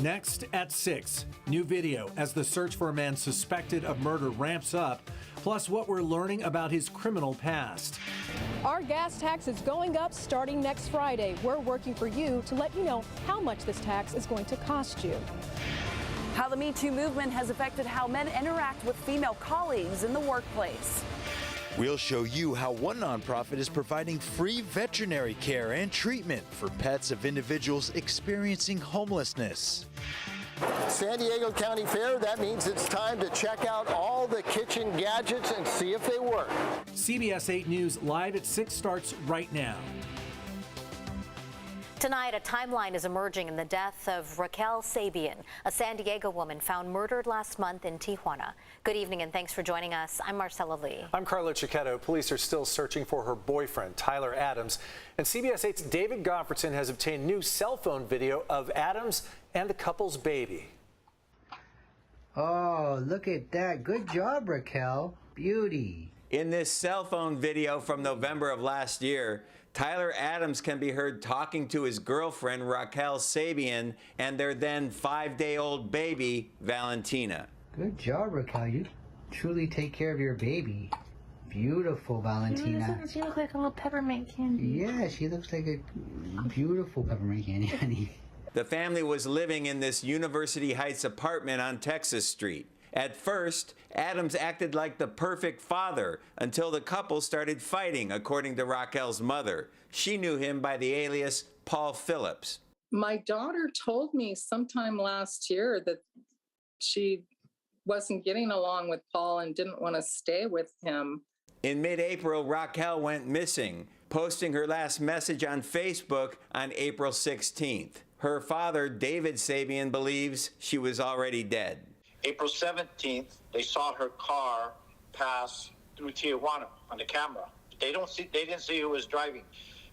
Next at 6, new video as the search for a man suspected of murder ramps up, plus what we're learning about his criminal past. Our gas tax is going up starting next Friday. We're working for you to let you know how much this tax is going to cost you. How the Me Too movement has affected how men interact with female colleagues in the workplace. We'll show you how one nonprofit is providing free veterinary care and treatment for pets of individuals experiencing homelessness. San Diego County Fair, that means it's time to check out all the kitchen gadgets and see if they work. CBS 8 News live at 6 starts right now. Tonight, a timeline is emerging in the death of Raquel Sabian, a San Diego woman found murdered last month in Tijuana. Good evening and thanks for joining us. I'm Marcella Lee. I'm Carlo Cicchetto. Police are still searching for her boyfriend, Tyler Adams. And CBS 8's David Goffredson has obtained new cell phone video of Adams and the couple's baby. Oh, look at that. Good job, Raquel. Beauty. In this cell phone video from November of last year, Tyler Adams can be heard talking to his girlfriend, Raquel Sabian, and their then 5-day-old baby, Valentina. Good job, Raquel. You truly take care of your baby. Beautiful, Valentina. Doesn't she look like a little peppermint candy? Yeah, she looks like a beautiful peppermint candy, honey. The family was living in this University Heights apartment on Texas Street. At first, Adams acted like the perfect father until the couple started fighting, according to Raquel's mother. She knew him by the alias Paul Phillips. My daughter told me sometime last year that she wasn't getting along with Paul and didn't want to stay with him. In mid-April, Raquel went missing, posting her last message on Facebook on April 16th. Her father, David Sabian, believes she was already dead. April 17th, they saw her car pass through Tijuana on the camera. They didn't see who was driving,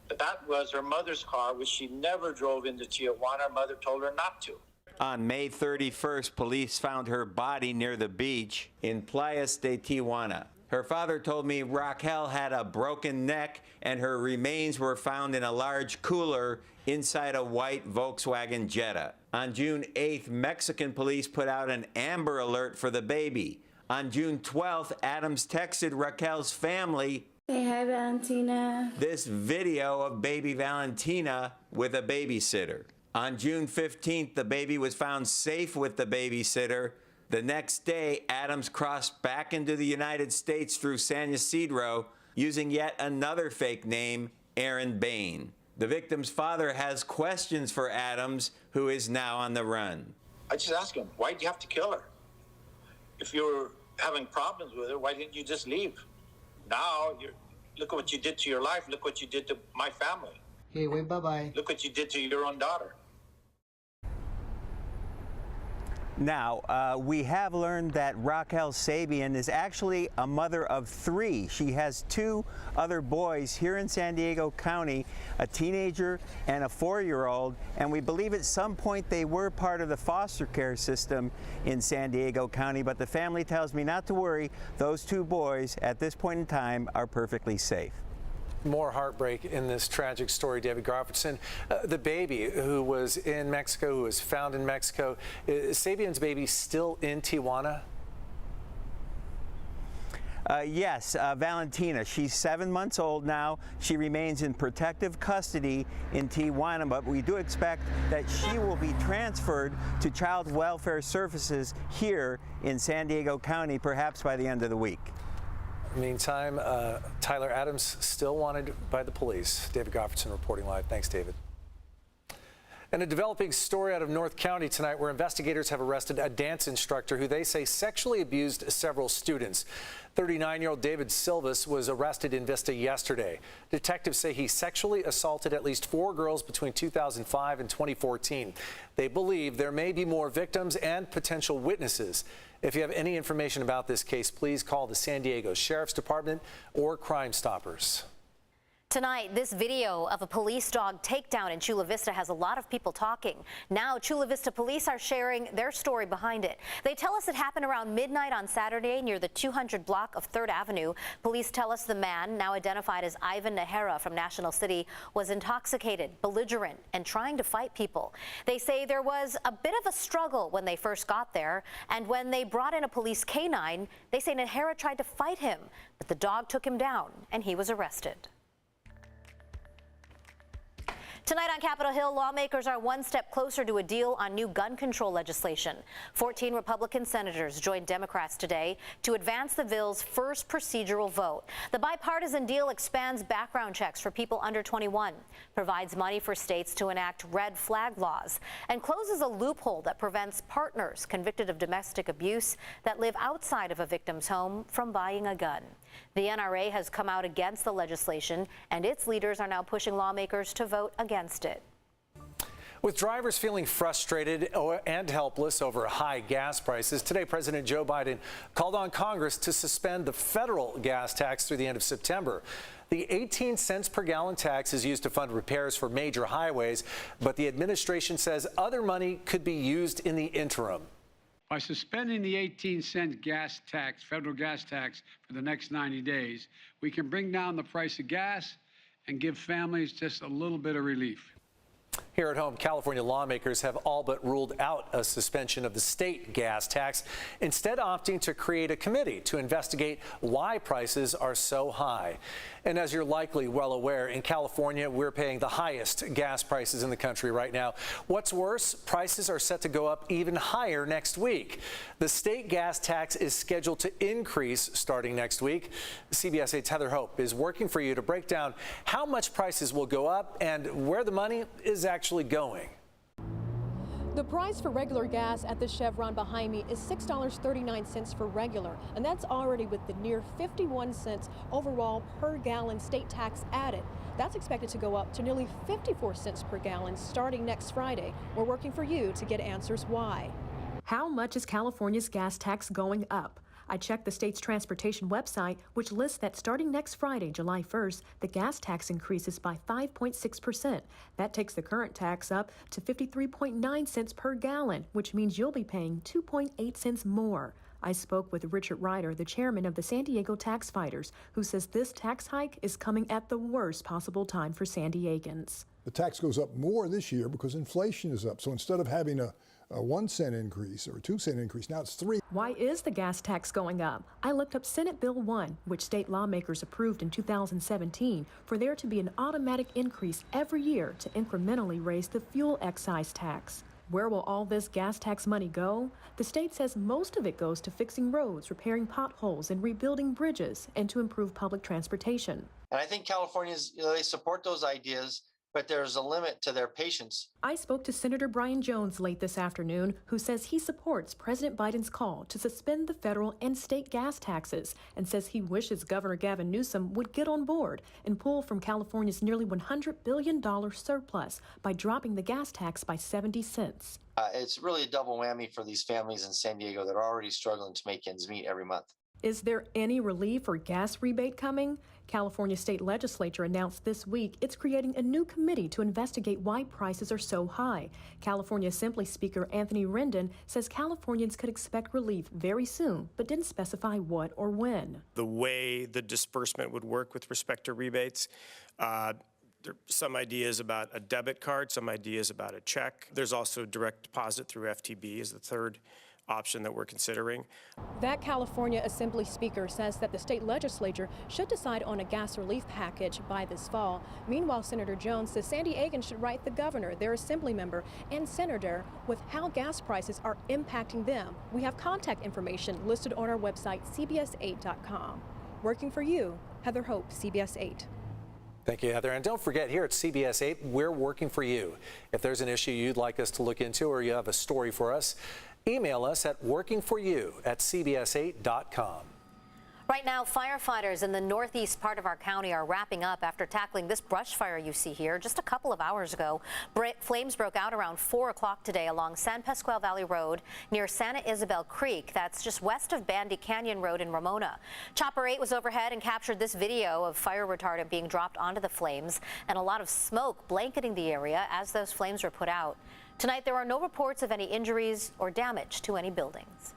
but that was her mother's car, which she never drove into Tijuana. Her mother told her not to. On May 31st, police found her body near the beach in Playas de Tijuana. Her father told me Raquel had a broken neck and her remains were found in a large cooler inside a white Volkswagen Jetta. On June 8th, Mexican police put out an Amber Alert for the baby. On June 12th, Adams texted Raquel's family, "Say hi, Valentina." This video of baby Valentina with a babysitter. On June 15th, the baby was found safe with the babysitter. The next day, Adams crossed back into the United States through San Ysidro using yet another fake name, Aaron Bain. The victim's father has questions for Adams, who is now on the run. I just asked him, why did you have to kill her? If you were having problems with her, why didn't you just leave? Now, look at what you did to your life. Look what you did to my family. Okay, wait, bye-bye. Look what you did to your own daughter. Now, we have learned that Raquel Sabian is actually a mother of 3. She has 2 other boys here in San Diego County, a teenager and a 4-year-old, and we believe at some point they were part of the foster care system in San Diego County, but the family tells me not to worry. Those 2 boys at this point in time are perfectly safe. More heartbreak in this tragic story, David Goffredson. The baby who was in Mexico, who was found in Mexico, is Sabian's baby still in Tijuana? Yes, Valentina. She's 7 months old now. She remains in protective custody in Tijuana, but we do expect that she will be transferred to Child Welfare Services here in San Diego County, perhaps by the end of the week. Meantime, Tyler Adams still wanted by the police. David Goffredson reporting live. Thanks, David. And a developing story out of North County tonight where investigators have arrested a dance instructor who they say sexually abused several students. 39-year-old David Silvas was arrested in Vista yesterday. Detectives say he sexually assaulted at least 4 girls between 2005 and 2014. They believe there may be more victims and potential witnesses. If you have any information about this case, please call the San Diego Sheriff's Department or Crime Stoppers. Tonight, this video of a police dog takedown in Chula Vista has a lot of people talking. Now, Chula Vista police are sharing their story behind it. They tell us it happened around midnight on Saturday near the 200 block of 3rd Avenue. Police tell us the man, now identified as Ivan Nahara from National City, was intoxicated, belligerent, and trying to fight people. They say there was a bit of a struggle when they first got there, and when they brought in a police canine, they say Nahara tried to fight him, but the dog took him down, and he was arrested. Tonight on Capitol Hill, lawmakers are one step closer to a deal on new gun control legislation. 14 Republican senators joined Democrats today to advance the bill's first procedural vote. The bipartisan deal expands background checks for people under 21, provides money for states to enact red flag laws, and closes a loophole that prevents partners convicted of domestic abuse that live outside of a victim's home from buying a gun. The NRA has come out against the legislation, and its leaders are now pushing lawmakers to vote against it. With drivers feeling frustrated and helpless over high gas prices, today President Joe Biden called on Congress to suspend the federal gas tax through the end of September. The 18 cents per gallon tax is used to fund repairs for major highways, but the administration says other money could be used in the interim. By suspending the 18-cent gas tax, federal gas tax, for the next 90 days, we can bring down the price of gas and give families just a little bit of relief. Here at home, California lawmakers have all but ruled out a suspension of the state gas tax, instead opting to create a committee to investigate why prices are so high. And as you're likely well aware, in California, we're paying the highest gas prices in the country right now. What's worse, prices are set to go up even higher next week. The state gas tax is scheduled to increase starting next week. CBS 8's Heather Hope is working for you to break down how much prices will go up and where the money is actually going. The price for regular gas at the Chevron behind me is $6.39 for regular, and that's already with the near 51 cents overall per gallon state tax added. That's expected to go up to nearly 54 cents per gallon starting next Friday. We're working for you to get answers why. How much is California's gas tax going up? I checked the state's transportation website, which lists that starting next Friday, July 1st, the gas tax increases by 5.6%. That takes the current tax up to 53.9 cents per gallon, which means you'll be paying 2.8 cents more. I spoke with Richard Ryder, the chairman of the San Diego Tax Fighters, who says this tax hike is coming at the worst possible time for San Diegans. The tax goes up more this year because inflation is up. So instead of having a 1 cent increase or a 2 cent increase, now it's 3. Why is the gas tax going up? I looked up Senate Bill 1, which state lawmakers approved in 2017, for there to be an automatic increase every year to incrementally raise the fuel excise tax. Where will all this gas tax money go? The state says most of it goes to fixing roads, repairing potholes, and rebuilding bridges, and to improve public transportation. And I think Californians, they support those ideas, but there's a limit to their patience. I spoke to Senator Brian Jones late this afternoon, who says he supports President Biden's call to suspend the federal and state gas taxes, and says he wishes Governor Gavin Newsom would get on board and pull from California's nearly $100 billion surplus by dropping the gas tax by 70 cents. It's really a double whammy for these families in San Diego that are already struggling to make ends meet every month. Is there any relief or gas rebate coming? California state legislature announced this week it's creating a new committee to investigate why prices are so high. California Assembly Speaker Anthony Rendon says Californians could expect relief very soon, but didn't specify what or when. The way the disbursement would work with respect to rebates, there are some ideas about a debit card, some ideas about a check. There's also direct deposit through FTB is the third option that we're considering. That California Assembly Speaker says that the state legislature should decide on a gas relief package by this fall. Meanwhile, Senator Jones says San Diegans should write the governor, their assembly member, and senator with how gas prices are impacting them. We have contact information listed on our website, cbs8.com. Working for you, Heather Hope, CBS 8. Thank you, Heather. And don't forget, here at CBS 8, we're working for you. If there's an issue you'd like us to look into or you have a story for us, email us at workingforyou@cbs8.com. Right now, firefighters in the northeast part of our county are wrapping up after tackling this brush fire you see here just a couple of hours ago. Flames broke out around 4 o'clock today along San Pasqual Valley Road near Santa Isabel Creek. That's just west of Bandy Canyon Road in Ramona. Chopper 8 was overhead and captured this video of fire retardant being dropped onto the flames and a lot of smoke blanketing the area as those flames were put out. Tonight, there are no reports of any injuries or damage to any buildings.